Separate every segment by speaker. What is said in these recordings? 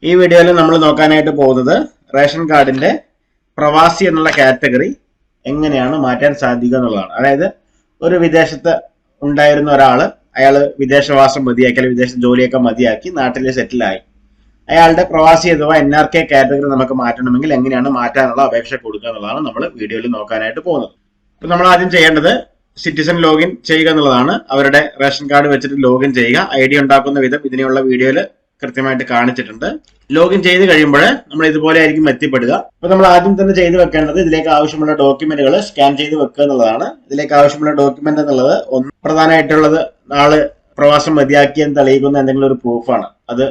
Speaker 1: ഈ വീഡിയോയിൽ നമ്മൾ നോക്കാനായിട്ട് പോകുന്നത് റേഷൻ കാർഡിന്റെ പ്രവാസി എന്നുള്ള കാറ്റഗറി എങ്ങനെയാണ് മാറ്റാൻ സാധിക്കുക എന്നുള്ളതാണ്. അതായത് ഒരു വിദേശത്ത് ഉണ്ടായിരുന്ന ഒരാള് അയാൾ വിദേശവാസം മതിയാക്കി അല്ലെങ്കിൽ വിദേശ ജോലിയൊക്കെ മതിയാക്കി നാട്ടിൽ സെറ്റിലായി. അയാളുടെ പ്രവാസി അഥവാ NRK കാറ്റഗറി നമുക്ക് മാറ്റണമെങ്കിൽ എങ്ങനെയാണ് മാറ്റാനുള്ള അപേക്ഷ കൊടുക്കുക എന്നുള്ളതാണ് നമ്മൾ വീഡിയോയിൽ നോക്കാനായിട്ട് പോകുന്നത്. അപ്പൊ നമ്മൾ ആദ്യം ചെയ്യേണ്ടത് സിറ്റിസൺ ലോഗിൻ ചെയ്യുക എന്നുള്ളതാണ്. അവരുടെ റേഷൻ കാർഡ് വെച്ചിട്ട് ലോഗിൻ ചെയ്യുക. ID ഉണ്ടാക്കുന്ന വിധം ഇതിനെയുള്ള വീഡിയോയിൽ കൃത്യമായിട്ട് കാണിച്ചിട്ടുണ്ട്. ലോഗിൻ ചെയ്ത് കഴിയുമ്പോൾ നമ്മൾ ഇതുപോലെ ആയിരിക്കും എത്തിപ്പെടുക. അപ്പൊ നമ്മൾ ആദ്യം തന്നെ ചെയ്ത് വെക്കേണ്ടത് ഇതിലേക്ക് ആവശ്യമുള്ള ഡോക്യുമെന്റുകൾ സ്കാൻ ചെയ്ത് വെക്കുക എന്നുള്ളതാണ്. ഇതിലേക്ക് ആവശ്യമുള്ള ഡോക്യുമെന്റ് എന്നുള്ളത് ഒന്ന് പ്രധാനമായിട്ടുള്ളത് ആള് പ്രവാസം മതിയാക്കിയെന്ന് തെളിയിക്കുന്ന എന്തെങ്കിലും ഒരു പ്രൂഫാണ്. അത്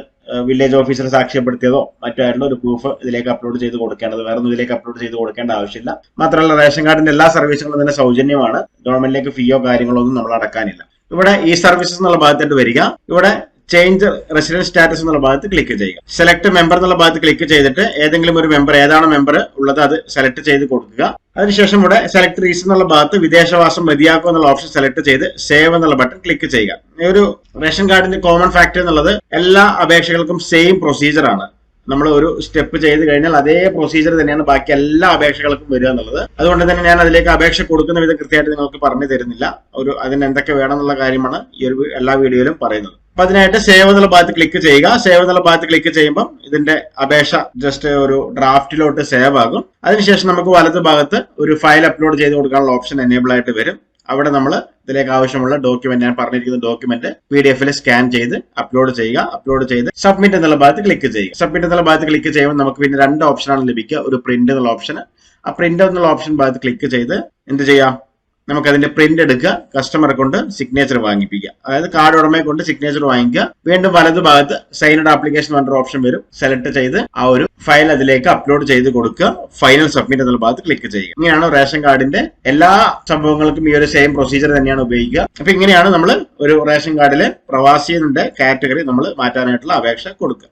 Speaker 1: വില്ലേജ് ഓഫീസർ സാക്ഷ്യപ്പെടുത്തിയതോ മറ്റോ ആയിട്ടുള്ള ഒരു പ്രൂഫ് ഇതിലേക്ക് അപ്ലോഡ് ചെയ്ത് കൊടുക്കേണ്ടത്. വേറെ ഒന്നും ഇതിലേക്ക് അപ്ലോഡ് ചെയ്ത് കൊടുക്കേണ്ട ആവശ്യമില്ല. മാത്രമല്ല റേഷൻ കാർഡിന്റെ എല്ലാ സർവീസുകളും തന്നെ സൗജന്യമാണ്. ഗവൺമെന്റിലേക്ക് ഫീയോ കാര്യങ്ങളോ ഒന്നും നമ്മൾ അടക്കാനില്ല. ഇവിടെ ഈ സർവീസസ് എന്നുള്ള ഭാഗത്തോട്ട് വരിക. ഇവിടെ ചേഞ്ച് റെസിഡൻസ് സ്റ്റാറ്റസ് എന്നുള്ള ഭാഗത്ത് ക്ലിക്ക് ചെയ്യുക. സെലക്ട് മെമ്പർ എന്നുള്ള ഭാഗത്ത് ക്ലിക്ക് ചെയ്തിട്ട് ഏതെങ്കിലും ഒരു മെമ്പർ ഏതാണ് മെമ്പർ ഉള്ളത് അത് സെലക്ട് ചെയ്ത് കൊടുക്കുക. അതിനുശേഷം ഇവിടെ സെലക്ട് റീസൺ എന്നുള്ള ഭാഗത്ത് വിദേശവാസം മതിയാക്കുക എന്നുള്ള ഓപ്ഷൻ സെലക്ട് ചെയ്ത് സേവ് എന്നുള്ള ബട്ടൺ ക്ലിക്ക് ചെയ്യുക. ഈ ഒരു റേഷൻ കാർഡിന്റെ കോമൺ ഫാക്ടർ എന്നുള്ളത് എല്ലാ അപേക്ഷകൾക്കും സെയിം പ്രൊസീജിയർ ആണ്. നമ്മൾ ഒരു സ്റ്റെപ്പ് ചെയ്ത് കഴിഞ്ഞാൽ അതേ പ്രൊസീജിയർ തന്നെയാണ് ബാക്കി എല്ലാ അപേക്ഷകൾക്കും വരിക എന്നുള്ളത്. അതുകൊണ്ട് തന്നെ ഞാൻ അതിലേക്ക് അപേക്ഷ കൊടുക്കുന്ന വിധം കൃത്യമായിട്ട് നിങ്ങൾക്ക് പറഞ്ഞു തരുന്നില്ല. അതിന് എന്തൊക്കെ വേണം എന്നുള്ള കാര്യമാണ് ഈ ഒരു എല്ലാ വീഡിയോയിലും പറയുന്നത്. അപ്പൊ അതിനായിട്ട് സേവ് എന്നുള്ള ഭാഗത്ത് ക്ലിക്ക് ചെയ്യുക. സേവ് എന്നുള്ള ഭാഗത്ത് ക്ലിക്ക് ചെയ്യുമ്പോൾ ഇതിന്റെ അപേക്ഷ ജസ്റ്റ് ഒരു ഡ്രാഫ്റ്റിലോട്ട് സേവ് ആകും. അതിനുശേഷം നമുക്ക് വലത് ഭാഗത്ത് ഒരു ഫയൽ അപ്ലോഡ് ചെയ്ത് കൊടുക്കാനുള്ള ഓപ്ഷൻ എനേബിൾ ആയിട്ട് വരും. അവിടെ നമ്മൾ ഇതിലേക്ക് ആവശ്യമുള്ള ഡോക്യുമെന്റ്, ഞാൻ പറഞ്ഞിരിക്കുന്ന ഡോക്യുമെന്റ് PDF സ്കാൻ ചെയ്ത് അപ്ലോഡ് ചെയ്യുക. അപ്ലോഡ് ചെയ്ത് സബ്മിറ്റ് എന്നുള്ള ഭാഗത്ത് ക്ലിക്ക് ചെയ്യുക. സബ്മിറ്റ് എന്നുള്ള ഭാഗത്ത് ക്ലിക്ക് ചെയ്യുമ്പോൾ നമുക്ക് പിന്നെ രണ്ട് ഓപ്ഷനാണ് ലഭിക്കുക. ഒരു പ്രിന്റ് എന്നുള്ള ഓപ്ഷൻ, ആ പ്രിന്റ് എന്നുള്ള ഓപ്ഷൻ ഭാഗത്ത് ക്ലിക്ക് ചെയ്ത് എന്ത് ചെയ്യാം, നമുക്ക് അതിന്റെ പ്രിന്റ് എടുക്കുക, കസ്റ്റമറെ കൊണ്ട് സിഗ്നേച്ചർ വാങ്ങിപ്പിക്കുക. അതായത് കാർഡ് ഉടമയെ കൊണ്ട് സിഗ്നേച്ചർ വാങ്ങിക്കുക. വീണ്ടും വലതു ഭാഗത്ത് സൈനഡ് ആപ്ലിക്കേഷൻ പറഞ്ഞ ഓപ്ഷൻ വരും. സെലക്ട് ചെയ്ത് ആ ഒരു ഫയൽ അതിലേക്ക് അപ്ലോഡ് ചെയ്ത് കൊടുക്കുക. ഫൈനൽ സബ്മിറ്റ് എന്നുള്ള ഭാഗത്ത് ക്ലിക്ക് ചെയ്യുക. ഇങ്ങനെയാണ് റേഷൻ കാർഡിന്റെ എല്ലാ സംഭവങ്ങൾക്കും ഈ ഒരു സെയിം പ്രൊസീജിയർ തന്നെയാണ് ഉപയോഗിക്കുക. അപ്പൊ ഇങ്ങനെയാണ് നമ്മൾ ഒരു റേഷൻ കാർഡിലെ പ്രവാസിയുടെ കാറ്റഗറി നമ്മൾ മാറ്റാനായിട്ടുള്ള അപേക്ഷ കൊടുക്കുക.